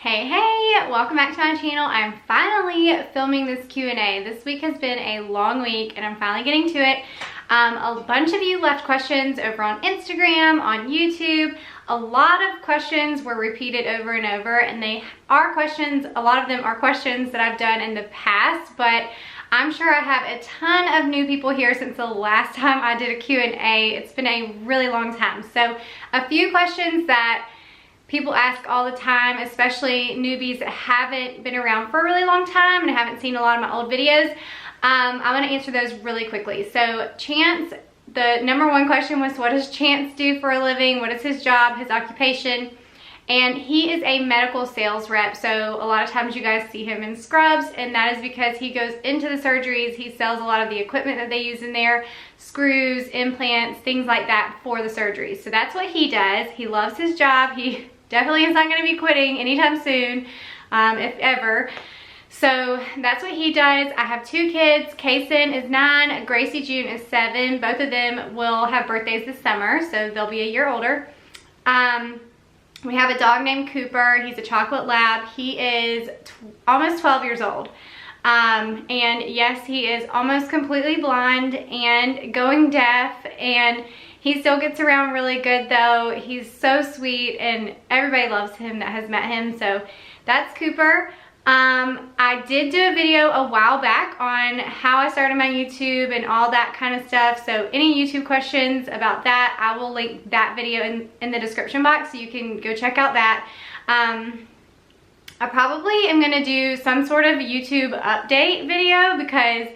Hey, welcome back to my channel. I'm finally filming this Q&A. This week has been a long week and I'm finally getting to it. A bunch of you left questions over on Instagram, on YouTube. A lot of questions were repeated over and over, and they are questions, a lot of them are questions that I've done in the past, but I'm sure I have a ton of new people here since the last time I did a Q&A. It's been a really long time. So a few questions that people ask all the time, especially newbies that haven't been around for a really long time and haven't seen a lot of my old videos. I'm gonna answer those really quickly. So Chance, the number one question was, what does Chance do for a living? What is his job, his occupation? And he is a medical sales rep. So a lot of times you guys see him in scrubs, and that is because he goes into the surgeries. He sells a lot of the equipment that they use in there, screws, implants, things like that for the surgeries. So that's what he does. He loves his job. He definitely is not going to be quitting anytime soon, if ever. So that's what he does. I have two kids. Kaysen is 9, Gracie June is 7. Both of them will have birthdays this summer, so they'll be a year older. We have a dog named Cooper. He's a chocolate lab. He is almost 12 years old. And yes, he is almost completely blind and going deaf, and he still gets around really good though. He's so sweet and everybody loves him that has met him. So that's Cooper. I did do a video a while back on how I started my YouTube and all that kind of stuff. So any YouTube questions about that, I will link that video in the description box so you can go check out that. I probably am gonna do some sort of YouTube update video because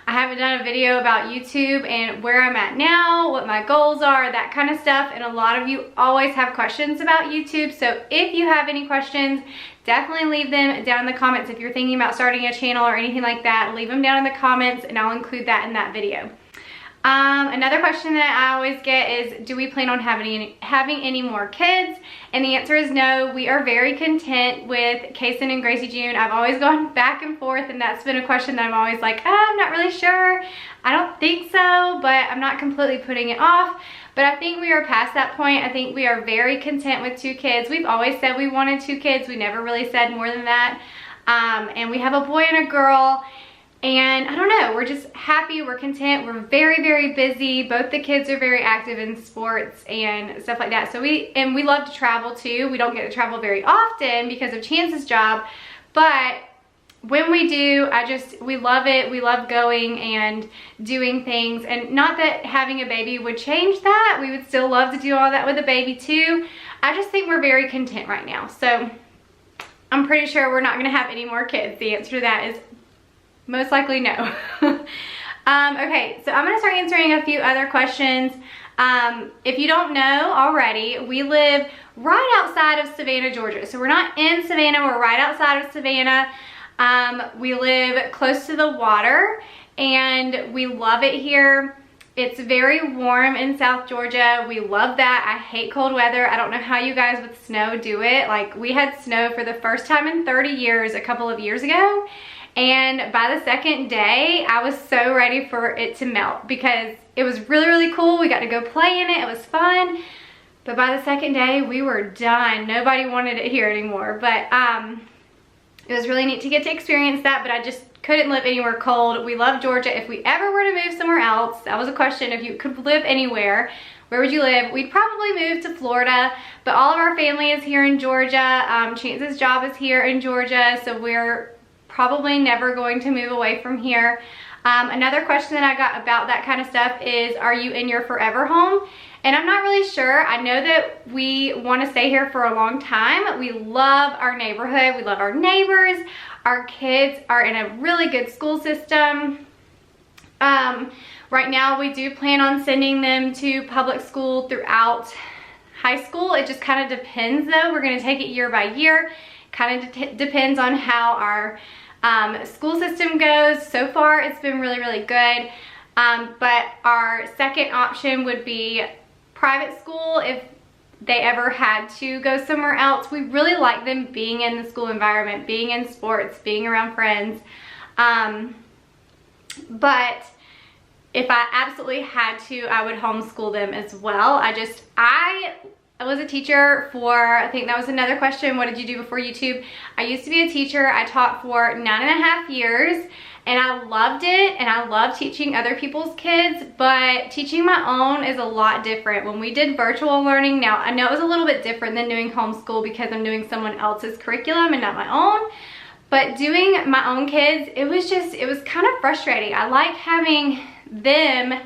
I haven't done a video about YouTube and where I'm at now, what my goals are, that kind of stuff. And a lot of you always have questions about YouTube. So if you have any questions, definitely leave them down in the comments. If you're thinking about starting a channel or anything like that, leave them down in the comments and I'll include that in that video. Another question that I always get is, do we plan on having any more kids? And the answer is no. We are very content with Kaysen and Gracie June. I've always gone back and forth, and that's been a question that I'm always like, I'm not really sure. I don't think so, but I'm not completely putting it off. But I think we are past that point. I think we are very content with 2 kids. We've always said we wanted 2 kids. We never really said more than that. And we have a boy and a girl. And I don't know, we're just happy, we're content, we're very, very busy. Both the kids are very active in sports and stuff like that. So we love to travel too. We don't get to travel very often because of Chance's job, but when we do, we love it. We love going and doing things. And not that having a baby would change that. We would still love to do all that with a baby too. I just think we're very content right now. So I'm pretty sure we're not gonna have any more kids. The answer to that is most likely no. Okay, so I'm gonna start answering a few other questions. If you don't know already, we live right outside of Savannah, Georgia. So we're not in Savannah, we're right outside of Savannah. We live close to the water and we love it here. It's very warm in South Georgia. We love that. I hate cold weather. I don't know how you guys with snow do it. Like, we had snow for the first time in 30 years a couple of years ago. And by the second day, I was so ready for it to melt because it was really, really cool. We got to go play in it. It was fun. But by the second day, we were done. Nobody wanted it here anymore. But it was really neat to get to experience that, but I just couldn't live anywhere cold. We love Georgia. If we ever were to move somewhere else, that was a question. If you could live anywhere, where would you live? We'd probably move to Florida, but all of our family is here in Georgia. Chance's job is here in Georgia, so we're probably never going to move away from here. Another question that I got about that kind of stuff is, are you in your forever home? And I'm not really sure. I know that we want to stay here for a long time. We love our neighborhood. We love our neighbors. Our kids are in a really good school system. Right now we do plan on sending them to public school throughout high school. It just kind of depends though. We're going to take it year by year. Kind of depends on how our school system goes. So far it's been really, really good. But our second option would be private school if they ever had to go somewhere else. We really like them being in the school environment, being in sports, being around friends. But if I absolutely had to, I would homeschool them as well. I was a teacher for, I think that was another question, what did you do before YouTube? I used to be a teacher. I taught for 9.5 years and I loved it, and I love teaching other people's kids, but teaching my own is a lot different. When we did virtual learning, now I know it was a little bit different than doing homeschool because I'm doing someone else's curriculum and not my own, but doing my own kids, it was kind of frustrating. I like having them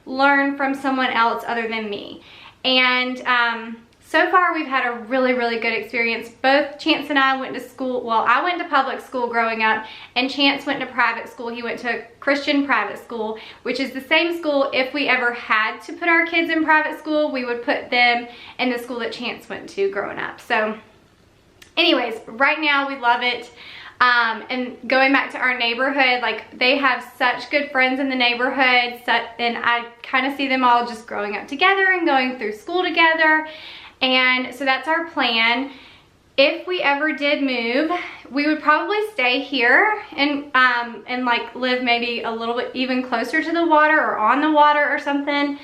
learn from someone else other than me. And so far we've had a really, really good experience. Both Chance and I went to school, well, I went to public school growing up, and Chance went to private school. He went to a Christian private school, which is the same school. If we ever had to put our kids in private school, we would put them in the school that Chance went to growing up. So anyways, right now we love it. And going back to our neighborhood, like, they have such good friends in the neighborhood, and I kind of see them all just growing up together and going through school together. And so that's our plan. If we ever did move, we would probably stay here and like live maybe a little bit even closer to the water or on the water or something.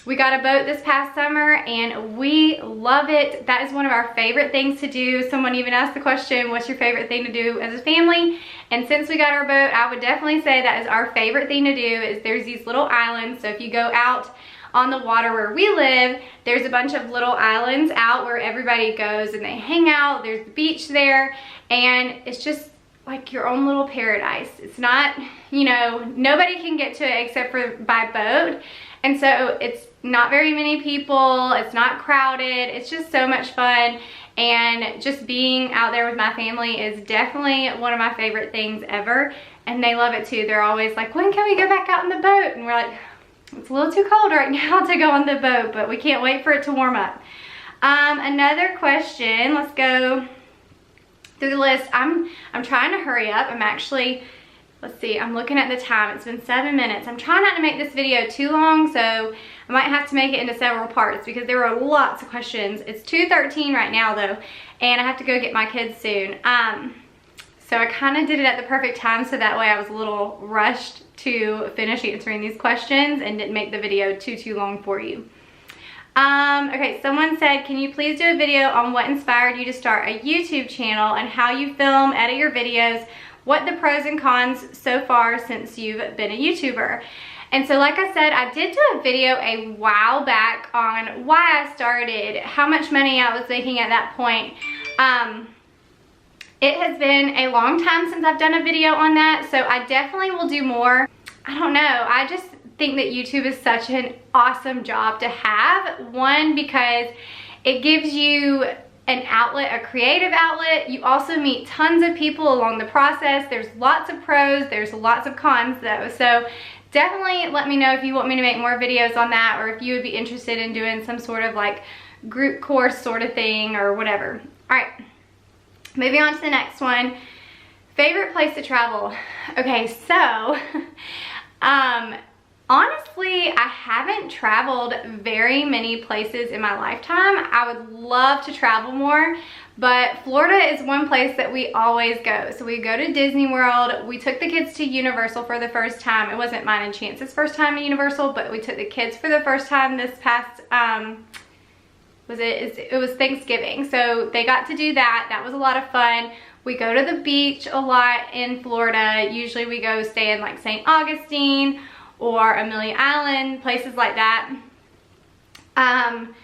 We got a boat this past summer and we love it. That is one of our favorite things to do. Someone even asked the question, what's your favorite thing to do as a family? And since we got our boat, I would definitely say that is our favorite thing to do. Is there's these little islands. So if you go out on the water where we live, there's a bunch of little islands out where everybody goes and they hang out. There's the beach there, and it's just like your own little paradise. It's not, you know, nobody can get to it except for by boat. And so it's not very many people, it's not crowded, it's just so much fun. And just being out there with my family is definitely one of my favorite things ever. And they love it too. They're always like, when can we go back out on the boat? And we're like, it's a little too cold right now to go on the boat, but we can't wait for it to warm up. Another question, let's go through the list. I'm trying to hurry up. I'm actually, let's see, I'm looking at the time. It's been 7 minutes. I'm trying not to make this video too long, so I might have to make it into several parts because there were lots of questions. It's 2:13 right now though, and I have to go get my kids soon. So I kind of did it at the perfect time, so that way I was a little rushed to finish answering these questions and didn't make the video too long for you. Okay, someone said, can you please do a video on what inspired you to start a YouTube channel and how you film, edit your videos, what the pros and cons so far since you've been a YouTuber? And so like I said, I did do a video a while back on why I started, how much money I was making at that point. It has been a long time since I've done a video on that, so I definitely will do more. I don't know, I just think that YouTube is such an awesome job to have. One, because it gives you an outlet, a creative outlet. You also meet tons of people along the process. There's lots of pros, there's lots of cons though. So definitely let me know if you want me to make more videos on that, or if you would be interested in doing some sort of like group course sort of thing or whatever. All right. Moving on to the next one, favorite place to travel. Okay, so honestly, I haven't traveled very many places in my lifetime. I would love to travel more, but Florida is one place that we always go. So we go to Disney World. We took the kids to Universal for the first time. It wasn't mine and Chance's first time at Universal, but we took the kids for the first time this past it was Thanksgiving, so they got to do that. That was a lot of fun. We go to the beach a lot in Florida. Usually we go stay in like St. Augustine or Amelia Island, places like that. And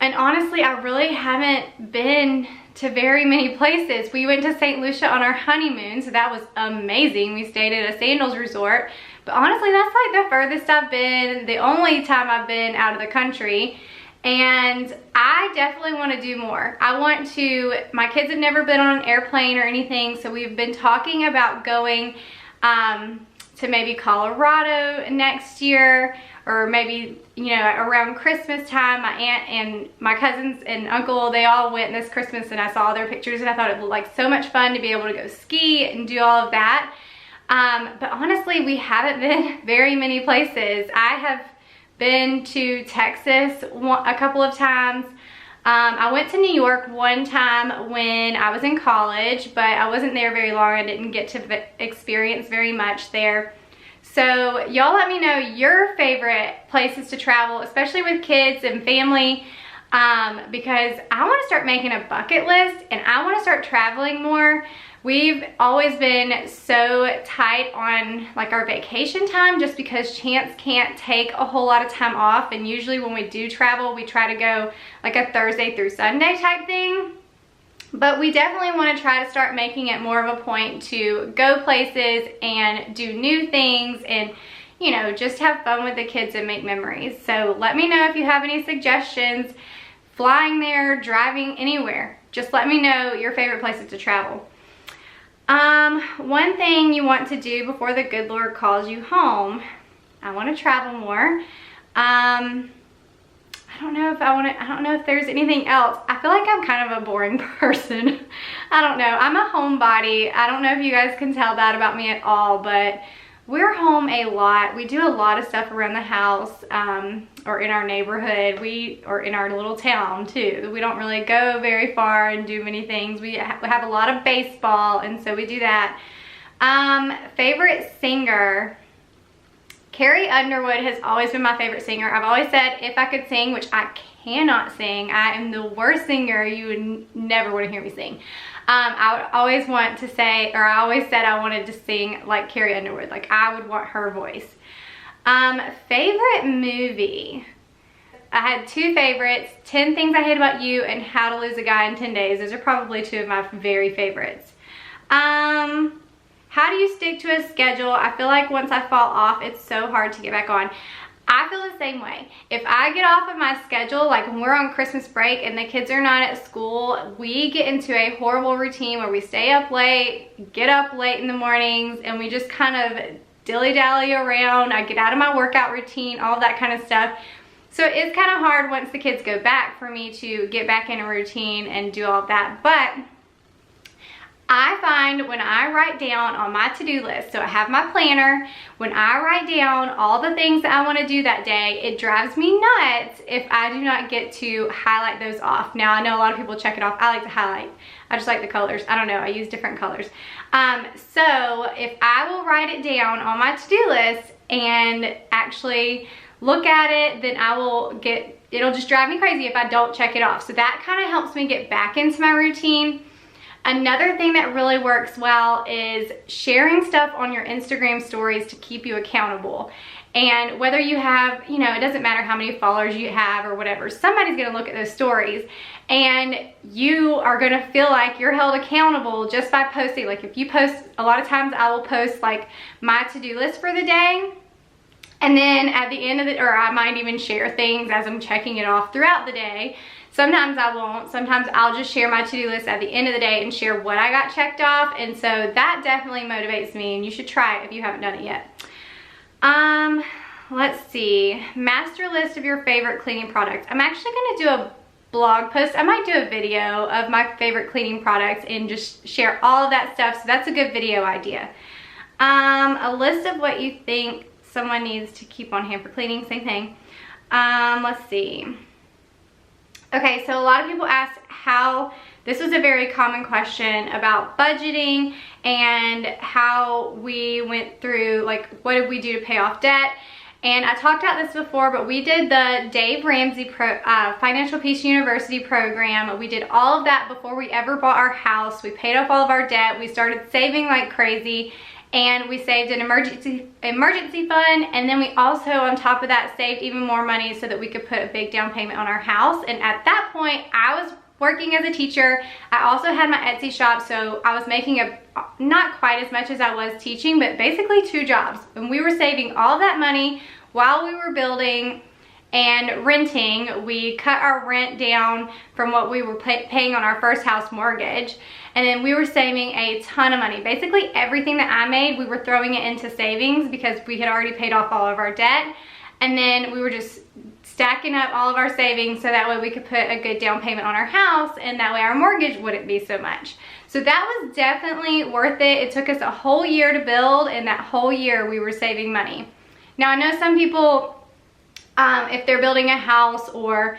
honestly, I really haven't been to very many places. We went to St. Lucia on our honeymoon, so that was amazing. We stayed at a Sandals resort, but honestly, that's like the furthest I've been, the only time I've been out of the country. And I definitely want to do more. My kids have never been on an airplane or anything, so we've been talking about going to maybe Colorado next year, or maybe, you know, around Christmas time. My aunt and my cousins and uncle, they all went this Christmas, and I saw their pictures and I thought it looked like so much fun to be able to go ski and do all of that. But honestly, we haven't been very many places. I have been to Texas a couple of times. I went to New York one time when I was in college, but I wasn't there very long. I didn't get to experience very much there. So y'all let me know your favorite places to travel, especially with kids and family. because I want to start making a bucket list and I want to start traveling more. We've always been so tight on like our vacation time just because Chance can't take a whole lot of time off, and usually when we do travel we try to go like a Thursday through Sunday type thing. But we definitely want to try to start making it more of a point to go places and do new things and, you know, just have fun with the kids and make memories. So let me know if you have any suggestions, flying there, driving, anywhere. Just let me know your favorite places to travel. One thing you want to do before the good Lord calls you home, I want to travel more. I don't know if there's anything else. I feel like I'm kind of a boring person. I don't know. I'm a homebody. I don't know if you guys can tell that about me at all, but we're home a lot. We do a lot of stuff around the house, or in our neighborhood, or in our little town too. We don't really go very far and do many things. We have a lot of baseball, and so we do that. Favorite singer, Carrie Underwood has always been my favorite singer. I've always said if I could sing, which I cannot sing, I am the worst singer. You would never want to hear me sing. I would always want to say, or I always said I wanted to sing like Carrie Underwood. Like I would want her voice. Favorite movie. I had two favorites, 10 Things I Hate About You and How to Lose a Guy in 10 Days. Those are probably two of my very favorites. How do you stick to a schedule? I feel like once I fall off, it's so hard to get back on. I feel the same way. If I get off of my schedule, like when we're on Christmas break and the kids are not at school, we get into a horrible routine where we stay up late, get up late in the mornings, and we just kind of dilly-dally around. I get out of my workout routine, all that kind of stuff. So it's kind of hard once the kids go back for me to get back in a routine and do all of that. But I find when I write down on my to-do list, so I have my planner, when I write down all the things that I want to do that day, it drives me nuts if I do not get to highlight those off. Now, I know a lot of people check it off. I like to highlight. I just like the colors. I don't know. I use different colors. So if I will write it down on my to-do list and actually look at it, then it'll just drive me crazy if I don't check it off. So that kind of helps me get back into my routine. Another thing that really works well is sharing stuff on your Instagram stories to keep you accountable. And whether you have, you know, it doesn't matter how many followers you have or whatever, somebody's gonna look at those stories and you are gonna feel like you're held accountable just by posting. Like if you post, a lot of times I will post like my to-do list for the day, and then at the end of it, or I might even share things as I'm checking it off throughout the day. Sometimes I won't. Sometimes I'll just share my to-do list at the end of the day and share what I got checked off. And so that definitely motivates me, and you should try it if you haven't done it yet. Let's see. Master list of your favorite cleaning products. I'm actually gonna do a blog post. I might do a video of my favorite cleaning products and just share all of that stuff. So that's a good video idea. A list of what you think someone needs to keep on hand for cleaning, same thing. Let's see. Okay, so a lot of people ask this was a very common question about budgeting and how we went through, like, what did we do to pay off debt? And I talked about this before, but we did the Dave Ramsey Financial Peace University program. We did all of that before we ever bought our house. We paid off all of our debt. We started saving like crazy. And we saved an emergency fund, and then we also, on top of that, saved even more money so that we could put a big down payment on our house. And at that point, I was working as a teacher. I also had my Etsy shop, so I was making not quite as much as I was teaching, but basically 2 jobs. And we were saving all that money while we were building and renting. We cut our rent down from what we were paying on our first house mortgage, and then we were saving a ton of money. Basically everything that I made, we were throwing it into savings because we had already paid off all of our debt, and then we were just stacking up all of our savings so that way we could put a good down payment on our house, and that way our mortgage wouldn't be so much. So that was definitely worth it. It took us a whole year to build, and that whole year we were saving money. Now I know some people, if they're building a house or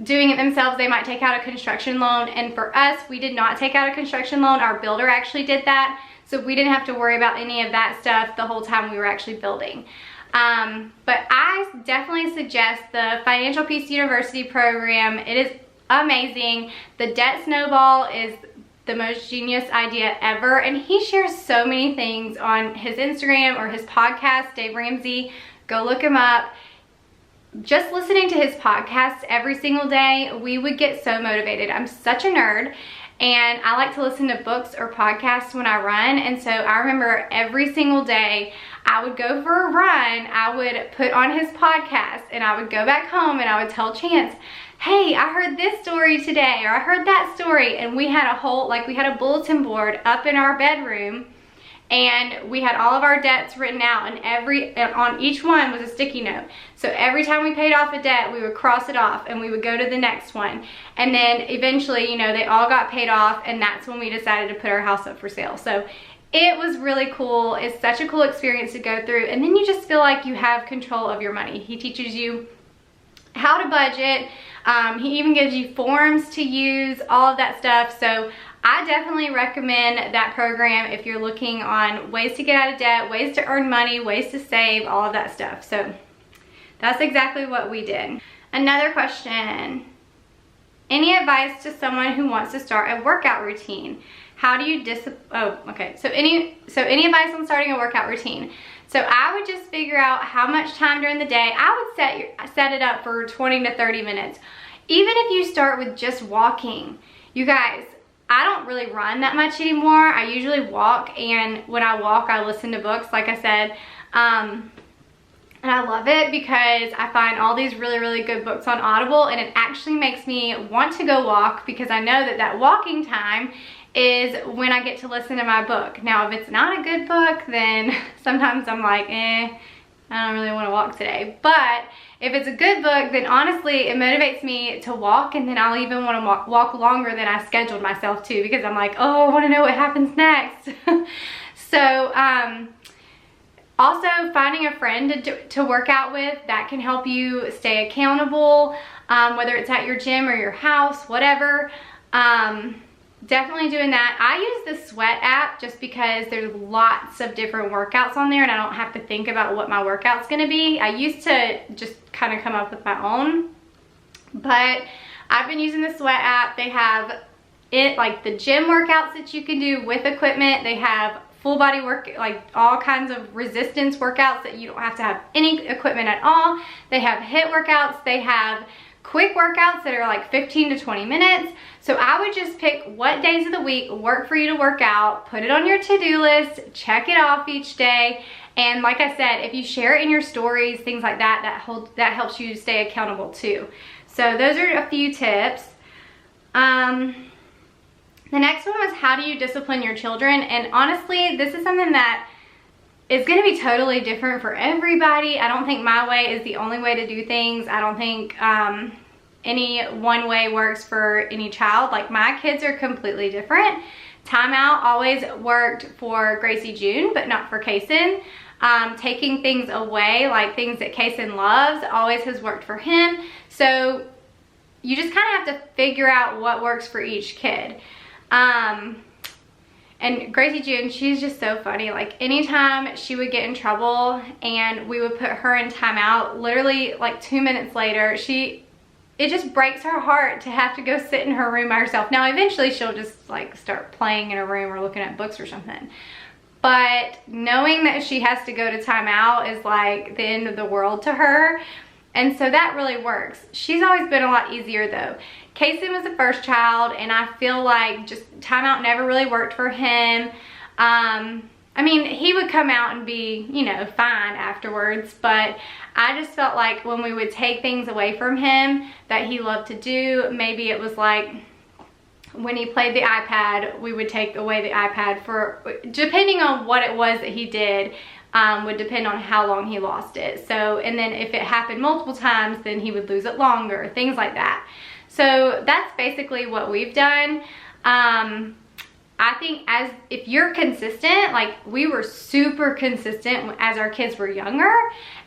doing it themselves, they might take out a construction loan. And for us, we did not take out a construction loan. Our builder actually did that. So we didn't have to worry about any of that stuff the whole time we were actually building. But I definitely suggest the Financial Peace University program. It is amazing. The debt snowball is the most genius idea ever, and he shares so many things on his Instagram or his podcast, Dave Ramsey. Go look him up. Just listening to his podcast every single day, we would get so motivated. I'm such a nerd, and I like to listen to books or podcasts when I run, and so I remember every single day I would go for a run, I would put on his podcast, and I would go back home and I would tell Chance, hey, I heard this story today, or I heard that story. And we had a whole, we had a bulletin board up in our bedroom, and we had all of our debts written out, and on each one was a sticky note. So every time we paid off a debt, we would cross it off and we would go to the next one. And then eventually, you know, they all got paid off, and that's when we decided to put our house up for sale. So it was really cool. It's such a cool experience to go through, and then you just feel like you have control of your money. He teaches you how to budget. He even gives you forms to use, all of that stuff. So I definitely recommend that program if you're looking on ways to get out of debt, ways to earn money, ways to save, all of that stuff. So that's exactly what we did. Another question. Any advice to someone who wants to start a workout routine? How do you So any advice on starting a workout routine? So I would just figure out how much time during the day. I would set it up for 20 to 30 minutes. Even if you start with just walking. You guys, I don't really run that much anymore. I usually walk, and when I walk, I listen to books, like I said. And I love it because I find all these really, really good books on Audible, and it actually makes me want to go walk because I know that walking time is when I get to listen to my book. Now, if it's not a good book, then sometimes I'm like, I don't really want to walk today. But if it's a good book, then honestly, it motivates me to walk, and then I'll even want to walk longer than I scheduled myself to, because I'm like, oh, I want to know what happens next. So, also finding a friend to work out with that can help you stay accountable, whether it's at your gym or your house, whatever. Definitely doing that. I use the Sweat app just because there's lots of different workouts on there, and I don't have to think about what my workout's gonna be. I used to just kind of come up with my own, but I've been using the Sweat app. They have like the gym workouts that you can do with equipment. They have full body work, like all kinds of resistance workouts that you don't have to have any equipment at all. They have HIIT workouts. They have quick workouts that are like 15 to 20 minutes. So I would just pick what days of the week work for you to work out, put it on your to-do list, check it off each day. And like I said, if you share it in your stories, things like that, that helps you stay accountable too. So those are a few tips. The next one was, how do you discipline your children? And honestly, this is something that is going to be totally different for everybody. I don't think my way is the only way to do things. I don't think any one way works for any child. Like, my kids are completely different. Timeout always worked for Gracie June, but not for Kaysen. Taking things away, like things that Kaysen loves, always has worked for him. So you just kind of have to figure out what works for each kid. And Gracie June, she's just so funny. Like, anytime she would get in trouble and we would put her in timeout, literally like 2 minutes later, it just breaks her heart to have to go sit in her room by herself. Now, eventually she'll just like start playing in her room or looking at books or something. But knowing that she has to go to timeout is like the end of the world to her. And so that really works. She's always been a lot easier though. Kaysen was the first child, and I feel like just timeout never really worked for him. I mean, he would come out and be, you know, fine afterwards, but I just felt like when we would take things away from him that he loved to do, maybe it was like when he played the iPad, we would take away the iPad for, depending on what it was that he did, would depend on how long he lost it. So, and then if it happened multiple times, then he would lose it longer, things like that. So that's basically what we've done. I think if you're consistent, like we were super consistent as our kids were younger.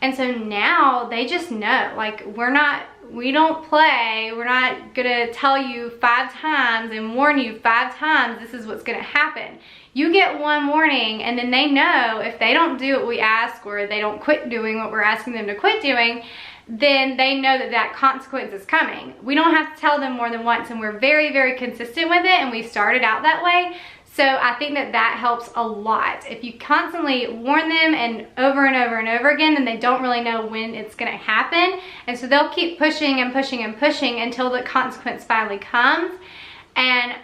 And so now they just know, like we don't play. We're not gonna tell you 5 times and warn you 5 times this is what's gonna happen. You get one warning, and then they know if they don't do what we ask, or they don't quit doing what we're asking them to quit doing, then they know that that consequence is coming. We don't have to tell them more than once, and we're very, very consistent with it, and we started out that way. So I think that that helps a lot. If you constantly warn them and over and over and over again, then they don't really know when it's gonna happen. And so they'll keep pushing and pushing and pushing until the consequence finally comes. And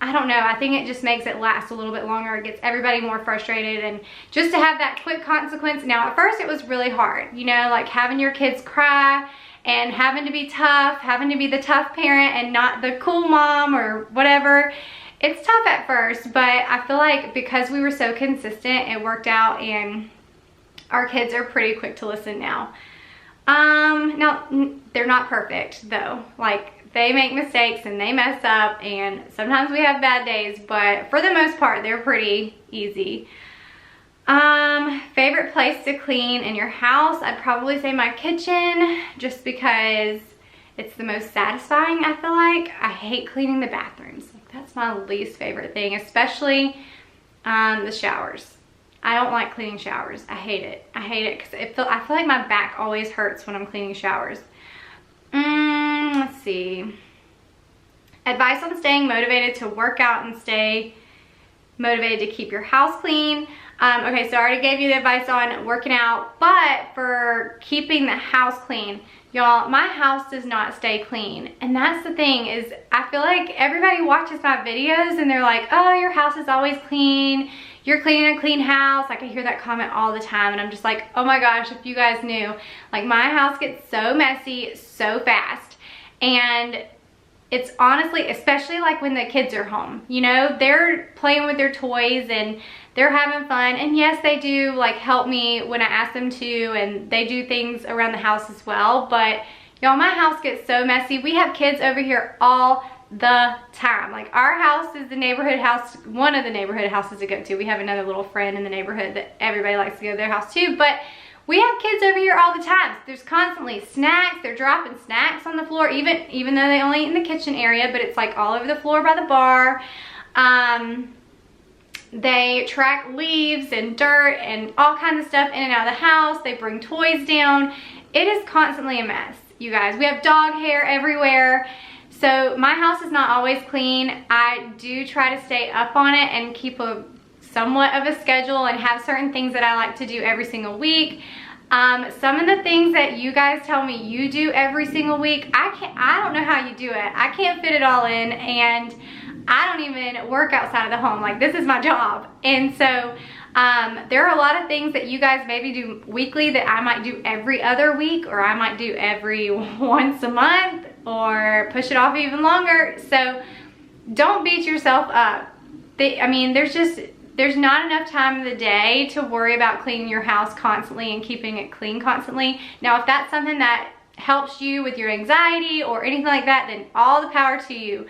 I don't know, I think it just makes it last a little bit longer. It gets everybody more frustrated, and just to have that quick consequence. Now, at first it was really hard, you know, like having your kids cry and having to be tough, having to be the tough parent and not the cool mom or whatever. It's tough at first, but I feel like because we were so consistent, it worked out, and our kids are pretty quick to listen now. Now, they're not perfect though. Like, they make mistakes and they mess up, and sometimes we have bad days, but for the most part, they're pretty easy. Favorite place to clean in your house? I'd probably say my kitchen, just because it's the most satisfying, I feel like. I hate cleaning the bathrooms. Like, that's my least favorite thing, especially the showers. I don't like cleaning showers. I hate it. I hate it because I feel like my back always hurts when I'm cleaning showers. Let's see. Advice on staying motivated to work out and stay motivated to keep your house clean. Okay, so I already gave you the advice on working out, but for keeping the house clean, y'all, my house does not stay clean. And that's the thing, is I feel like everybody watches my videos and they're like, oh, your house is always clean. You're cleaning a clean house. Like, I hear that comment all the time, and I'm just like, oh my gosh, if you guys knew. Like, my house gets so messy so fast. And it's honestly, especially like when the kids are home, you know, they're playing with their toys and they're having fun. And yes, they do like help me when I ask them to, and they do things around the house as well. But y'all, my house gets so messy. We have kids over here all the time. Like, our house is the neighborhood house, one of the neighborhood houses to go to. We have another little friend in the neighborhood that everybody likes to go to their house too, but we have kids over here all the time. There's constantly snacks. They're dropping snacks on the floor, even though they only eat in the kitchen area, but it's like all over the floor by the bar. They track leaves and dirt and all kinds of stuff in and out of the house. They bring toys down. It is constantly a mess, you guys. We have dog hair everywhere. So my house is not always clean. I do try to stay up on it and keep a somewhat of a schedule and have certain things that I like to do every single week. Some of the things that you guys tell me you do every single week, I don't know how you do it. I can't fit it all in, and I don't even work outside of the home. Like, this is my job. And so there are a lot of things that you guys maybe do weekly that I might do every other week, or I might do every once a month, or push it off even longer. So don't beat yourself up. I mean, there's not enough time of the day to worry about cleaning your house constantly and keeping it clean constantly. Now, if that's something that helps you with your anxiety or anything like that, then all the power to you.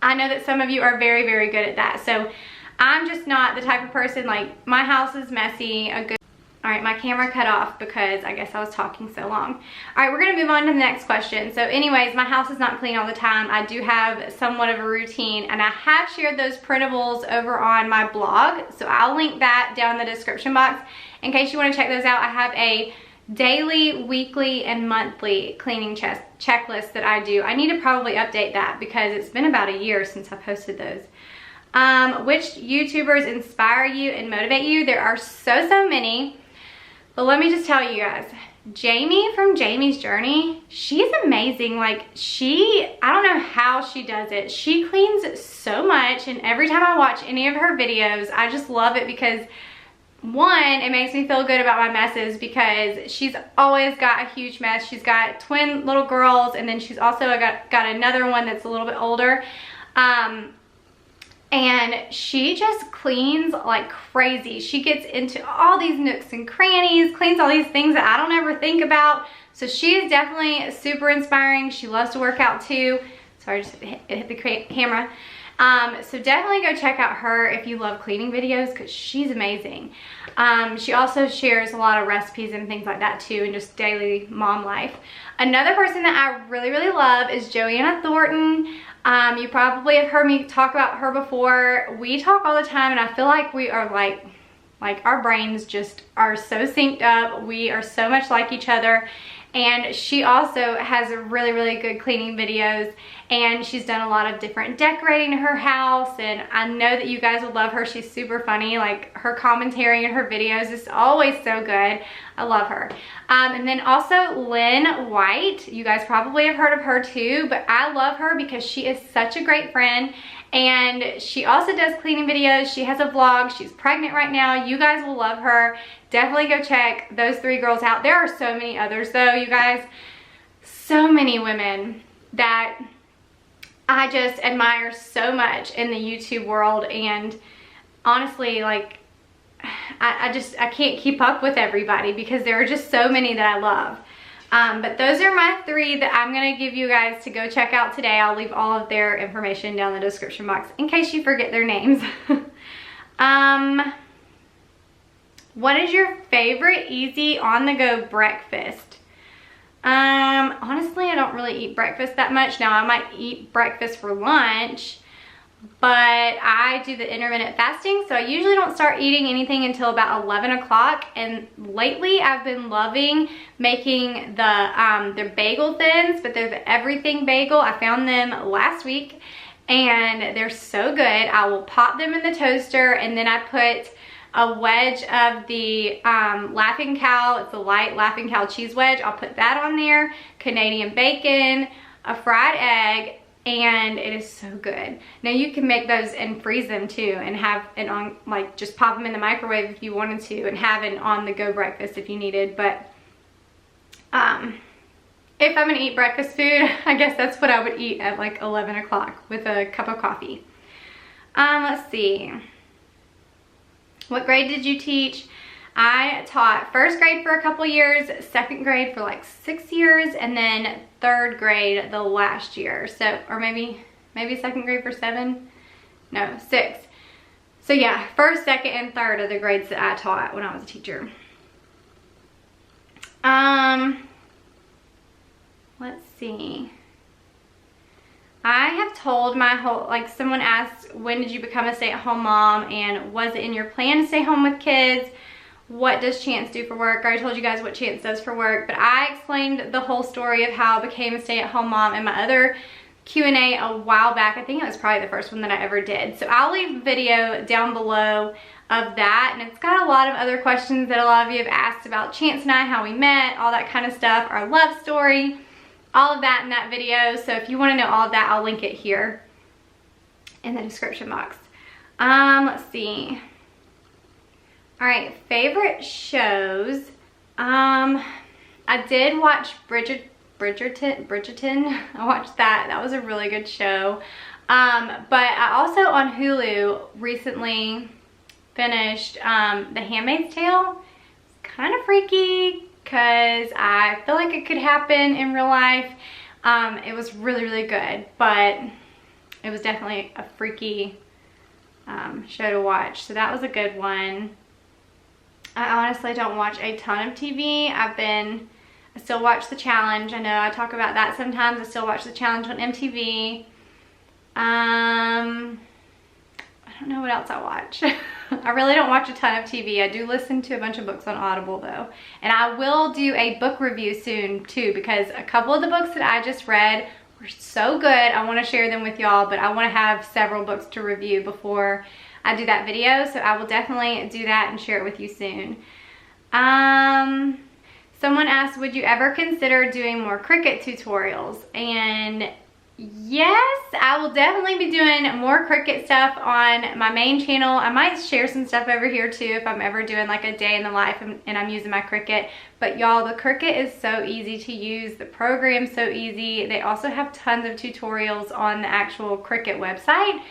I know that some of you are very, very good at that. So I'm just not the type of person, like, my house is messy. All right, my camera cut off because I guess I was talking so long. All right, we're gonna move on to the next question. So anyways, my house is not clean all the time. I do have somewhat of a routine, and I have shared those printables over on my blog. So I'll link that down in the description box in case you wanna check those out. I have a daily, weekly, and monthly cleaning checklist that I do. I need to probably update that because it's been about a year since I posted those. Which YouTubers inspire you and motivate you? There are so many. But let me just tell you guys, Jamie from Jamie's Journey, she's amazing. Like, I don't know how she does it. She cleans so much, and every time I watch any of her videos, I just love it because, one, it makes me feel good about my messes because she's always got a huge mess. She's got twin little girls, and then she's also got another one that's a little bit older. And she just cleans like crazy. She gets into all these nooks and crannies, cleans all these things that I don't ever think about. So she is definitely super inspiring. She loves to work out too. Sorry, just hit the camera. So definitely go check out her if you love cleaning videos, because she's amazing. She also shares a lot of recipes and things like that too, and just daily mom life. Another person that I really, really love is Joanna Thornton. You probably have heard me talk about her before. We talk all the time, and I feel like we are like our brains just are so synced up. We are so much like each other. And she also has really, really good cleaning videos, and she's done a lot of different decorating in her house, and I know that you guys would love her. She's super funny. Like, her commentary and her videos is always so good. I love her. And then also Lynn White. You guys probably have heard of her too, but I love her because she is such a great friend, and she also does cleaning videos. She has a vlog. She's pregnant right now. You guys will love her. Definitely go check those 3 girls out. There are so many others though, you guys. So many women that I just admire so much in the YouTube world, and honestly, like, I can't keep up with everybody because there are just so many that I love. But those are my 3 that I'm gonna give you guys to go check out today. I'll leave all of their information down in the description box in case you forget their names. What is your favorite easy on-the-go breakfast? Honestly, I don't really eat breakfast that much. Now, I might eat breakfast for lunch, but I do the intermittent fasting, so I usually don't start eating anything until about 11 o'clock. And lately, I've been loving making they're bagel thins, but they're the everything bagel. I found them last week, and they're so good. I will pop them in the toaster, and then I put a wedge of the Laughing Cow. It's a light Laughing Cow cheese wedge. I'll put that on there, Canadian bacon, a fried egg, and it is so good. Now you can make those and freeze them too, and have it on, like, just pop them in the microwave if you wanted to, and have an on-the-go breakfast if you needed. But if I'm gonna eat breakfast food, I guess that's what I would eat at like 11 o'clock with a cup of coffee. Let's see. What grade did you teach? I taught 1st grade for a couple years, 2nd grade for like 6 years, and then 3rd grade the last year. So, or maybe 2nd grade for 7? No, 6. So yeah, 1st, 2nd, and 3rd are the grades that I taught when I was a teacher. Let's see. I have told my whole, like, someone asked, when did you become a stay-at-home mom, and was it in your plan to stay home with kids? What does Chance do for work? I already told you guys what Chance does for work, but I explained the whole story of how I became a stay-at-home mom in my other Q&A a while back. I think it was probably the first one that I ever did. So I'll leave a video down below of that, and it's got a lot of other questions that a lot of you have asked about Chance and I, how we met, all that kind of stuff, our love story, all of that in that video. So if you want to know all of that, I'll link it here in the description box. Let's see. All right, favorite shows. I did watch Bridgerton. I watched that. That was a really good show. But I also on Hulu recently finished The Handmaid's Tale. It's kind of freaky because I feel like it could happen in real life. It was really, really good, but it was definitely a freaky show to watch. So that was a good one. I honestly don't watch a ton of TV. I still watch The Challenge. I know I talk about that sometimes. I still watch The Challenge on MTV. I don't know what else I watch. I really don't watch a ton of TV. I do listen to a bunch of books on Audible though. And I will do a book review soon too, because a couple of the books that I just read were so good. I want to share them with y'all, but I want to have several books to review before I do that video. So I will definitely do that and share it with you soon. Someone asked, would you ever consider doing more Qriket tutorials? And yes, I will definitely be doing more Qriket stuff on my main channel. I might share some stuff over here too if I'm ever doing like a day in the life and I'm using my Qriket. But y'all, the Qriket is so easy to use. The program's so easy. They also have tons of tutorials on the actual Qriket website.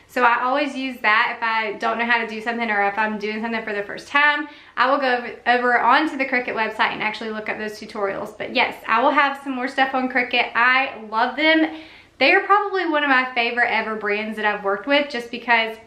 So I always use that if I don't know how to do something, or if I'm doing something for the first time. I will go over onto the Qriket website and actually look up those tutorials. But yes, I will have some more stuff on Qriket. I love them. they are probably one of my favorite ever brands that I've worked with, just because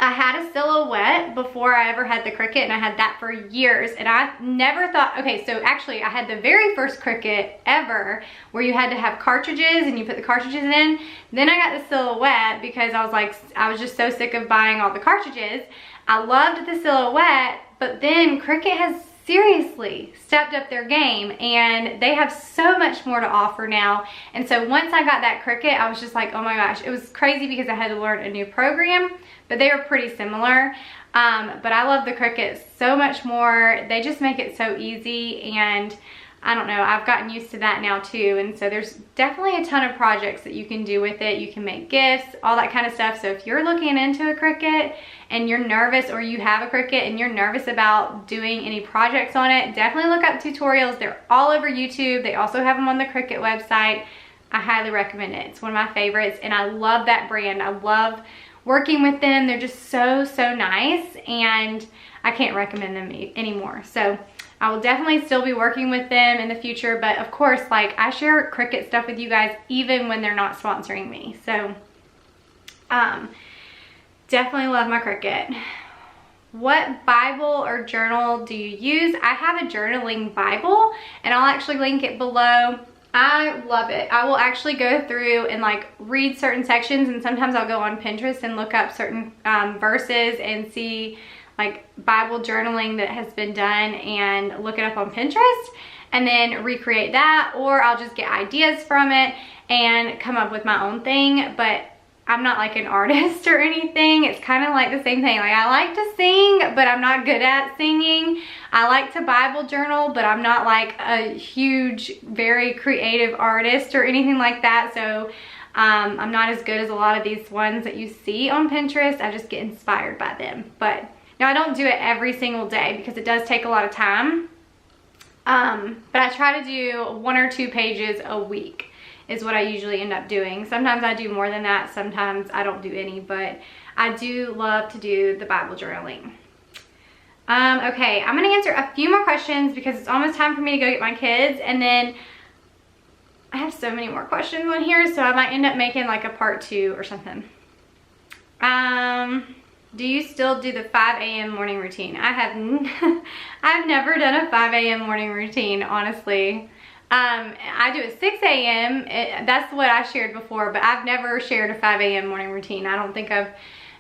I had a silhouette before I ever had the Qriket, and I had that for years, and I never thought, okay, so actually I had the very first Qriket ever where you had to have cartridges and you put the cartridges in. Then I got the silhouette because I was just so sick of buying all the cartridges. I loved the silhouette, but then Qriket has seriously stepped up their game, and they have so much more to offer now. And so once I got that Qriket, I was just like, oh my gosh, it was crazy because I had to learn a new program, but they were pretty similar. But I love the Qriket so much more. They just make it so easy, and I don't know, I've gotten used to that now too. And so there's definitely a ton of projects that you can do with it. You can make gifts, all that kind of stuff. So if you're looking into a Qriket and you're nervous, or you have a Qriket and you're nervous about doing any projects on it, definitely look up tutorials. They're all over YouTube. They also have them on the Qriket website. I highly recommend it. It's one of my favorites, and I love that brand. I love working with them. They're just so nice, and I can't recommend them anymore. So I will definitely still be working with them in the future, but of course, like, I share Qriket stuff with you guys even when they're not sponsoring me. So definitely love my Qriket. What Bible or journal do you use? I have a journaling Bible, and I'll actually link it below. I love it. I will actually go through and like read certain sections, and sometimes I'll go on Pinterest and look up certain verses and see like Bible journaling that has been done and look it up on Pinterest and then recreate that, or I'll just get ideas from it and come up with my own thing. But I'm not like an artist or anything. It's kind of like the same thing. Like, I like to sing, but I'm not good at singing. I like to Bible journal, but I'm not like a huge, very creative artist or anything like that. So I'm not as good as a lot of these ones that you see on Pinterest. I just get inspired by them. But now, I don't do it every single day because it does take a lot of time. But I try to do 1 or 2 pages a week is what I usually end up doing. Sometimes I do more than that. Sometimes I don't do any, but I do love to do the Bible journaling. Okay, I'm gonna answer a few more questions because it's almost time for me to go get my kids, and then I have so many more questions on here, so I might end up making like a part 2 or something. Do you still do the 5 a.m. morning routine? I've never done a 5 a.m. morning routine, honestly. I do a 6 a.m. That's what I shared before, but I've never shared a 5 a.m. morning routine. I don't think I've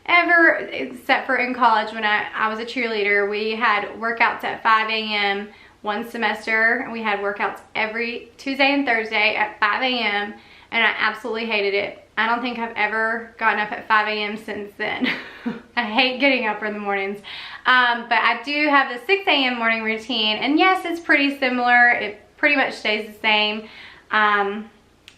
ever, except for in college when I was a cheerleader. We had workouts at 5 a.m. one semester, and we had workouts every Tuesday and Thursday at 5 a.m. and I absolutely hated it. I don't think I've ever gotten up at 5 a.m. since then. I hate getting up in the mornings. But I do have the 6 a.m. morning routine, and yes, it's pretty similar. It pretty much stays the same.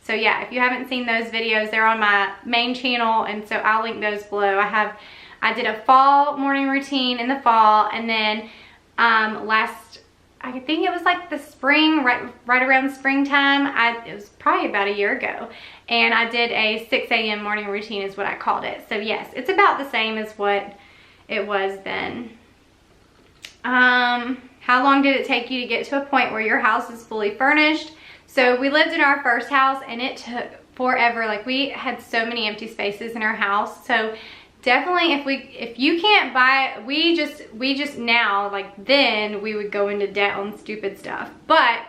So yeah, if you haven't seen those videos, they're on my main channel, and so I'll link those below. I did a fall morning routine in the fall, and then I think it was like the spring, right around springtime. It was probably about a year ago, and I did a 6 a.m. morning routine is what I called it. So yes, it's about the same as what it was then. How long did it take you to get to a point where your house is fully furnished? So we lived in our first house, and it took forever. Like, we had so many empty spaces in our house. So definitely, if you can't buy, we just now, like, then we would go into debt on stupid stuff. But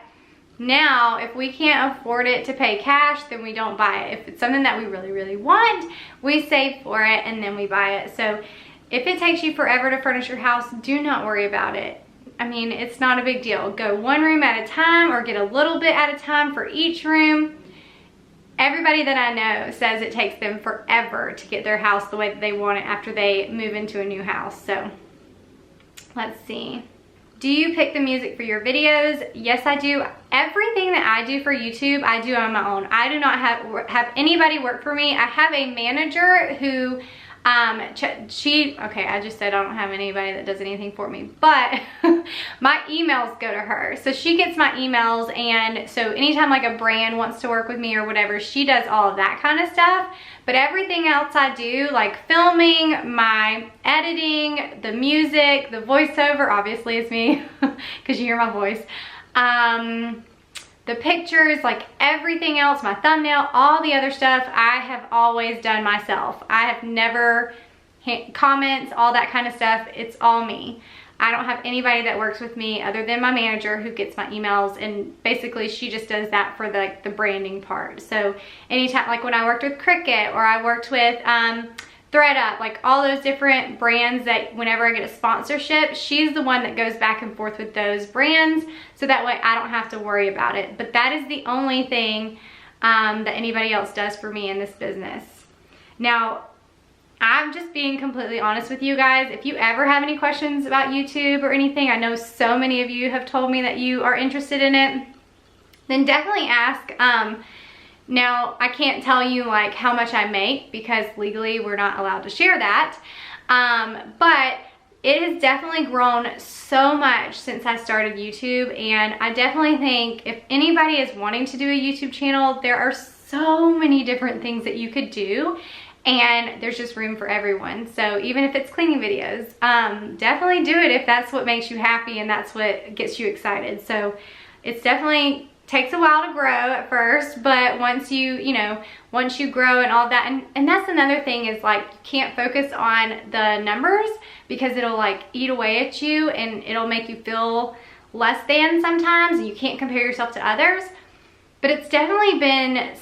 now, if we can't afford it to pay cash, then we don't buy it. If it's something that we really want, we save for it and then we buy it. So if it takes you forever to furnish your house, do not worry about it. I mean, it's not a big deal. Go one room at a time, or get a little bit at a time for each room. Everybody that I know says it takes them forever to get their house the way that they want it after they move into a new house. So let's see. Do you pick the music for your videos? Yes, I do. Everything that I do for YouTube, I do on my own. I do not have anybody work for me. I have a manager who, okay, I just said I don't have anybody that does anything for me, but my emails go to her. So she gets my emails, and so anytime like a brand wants to work with me or whatever, she does all of that kind of stuff. But everything else I do, like filming, my editing, the music, the voiceover, obviously it's me because you hear my voice. the pictures, like everything else, my thumbnail, all the other stuff, I have always done myself. I have never, comments, all that kind of stuff, it's all me. I don't have anybody that works with me other than my manager who gets my emails, and basically she just does that for the branding part. So anytime, like when I worked with Qriket, or I worked with ThreadUp, like all those different brands that whenever I get a sponsorship, she's the one that goes back and forth with those brands, so that way I don't have to worry about it. But that is the only thing that anybody else does for me in this business. Now, I'm just being completely honest with you guys. If you ever have any questions about YouTube or anything, I know so many of you have told me that you are interested in it, then definitely ask. Now, I can't tell you like how much I make because legally we're not allowed to share that. But it has definitely grown so much since I started YouTube, and I definitely think if anybody is wanting to do a YouTube channel, there are so many different things that you could do, and there's just room for everyone. So even if it's cleaning videos, definitely do it if that's what makes you happy and that's what gets you excited. So it's definitely takes a while to grow at first, but once once you grow and all that, and that's another thing is like you can't focus on the numbers because it'll like eat away at you and it'll make you feel less than sometimes, and you can't compare yourself to others. But it's definitely been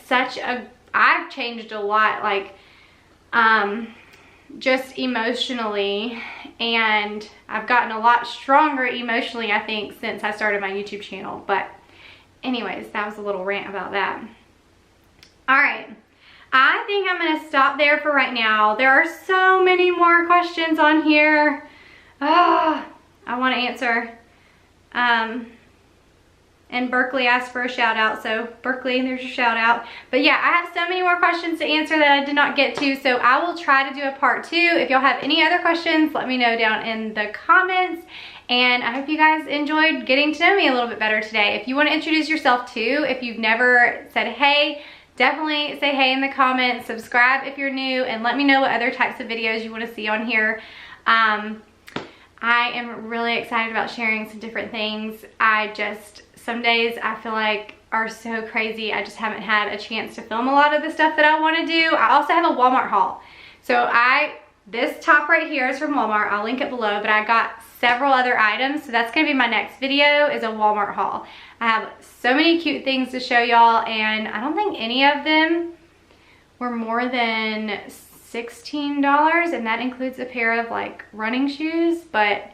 I've changed a lot, like just emotionally, and I've gotten a lot stronger emotionally, I think, since I started my YouTube channel. But anyways, that was a little rant about that. All right, I think I'm gonna stop there for right now. There are so many more questions on here. I want to answer. And Berkeley asked for a shout out, so Berkeley, there's your shout out. But yeah, I have so many more questions to answer that I did not get to, so I will try to do a part 2. If y'all have any other questions, let me know down in the comments. And I hope you guys enjoyed getting to know me a little bit better today. If you want to introduce yourself too, if you've never said hey, definitely say hey in the comments. Subscribe if you're new, and let me know what other types of videos you want to see on here. I am really excited about sharing some different things. Some days I feel like are so crazy. I just haven't had a chance to film a lot of the stuff that I want to do. I also have a Walmart haul. So this top right here is from Walmart. I'll link it below, but I got several other items. So that's going to be my next video, is a Walmart haul. I have so many cute things to show y'all, and I don't think any of them were more than $16, and that includes a pair of like running shoes, but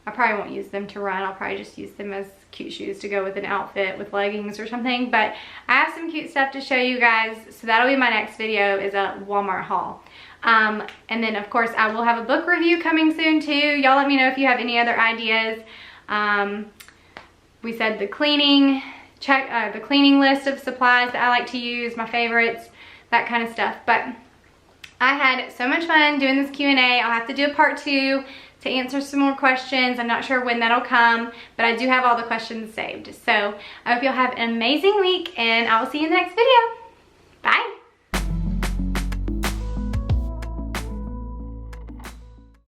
I probably won't use them to run. I'll probably just use them as cute shoes to go with an outfit with leggings or something. But I have some cute stuff to show you guys, so that'll be my next video, is a Walmart haul. And then of course I will have a book review coming soon too. Y'all let me know if you have any other ideas. We said the cleaning list of supplies that I like to use, my favorites, that kind of stuff. But I had so much fun doing this Q&A. I'll have to do a part 2 to answer some more questions. I'm not sure when that'll come, but I do have all the questions saved. So I hope you'll have an amazing week, and I will see you in the next video.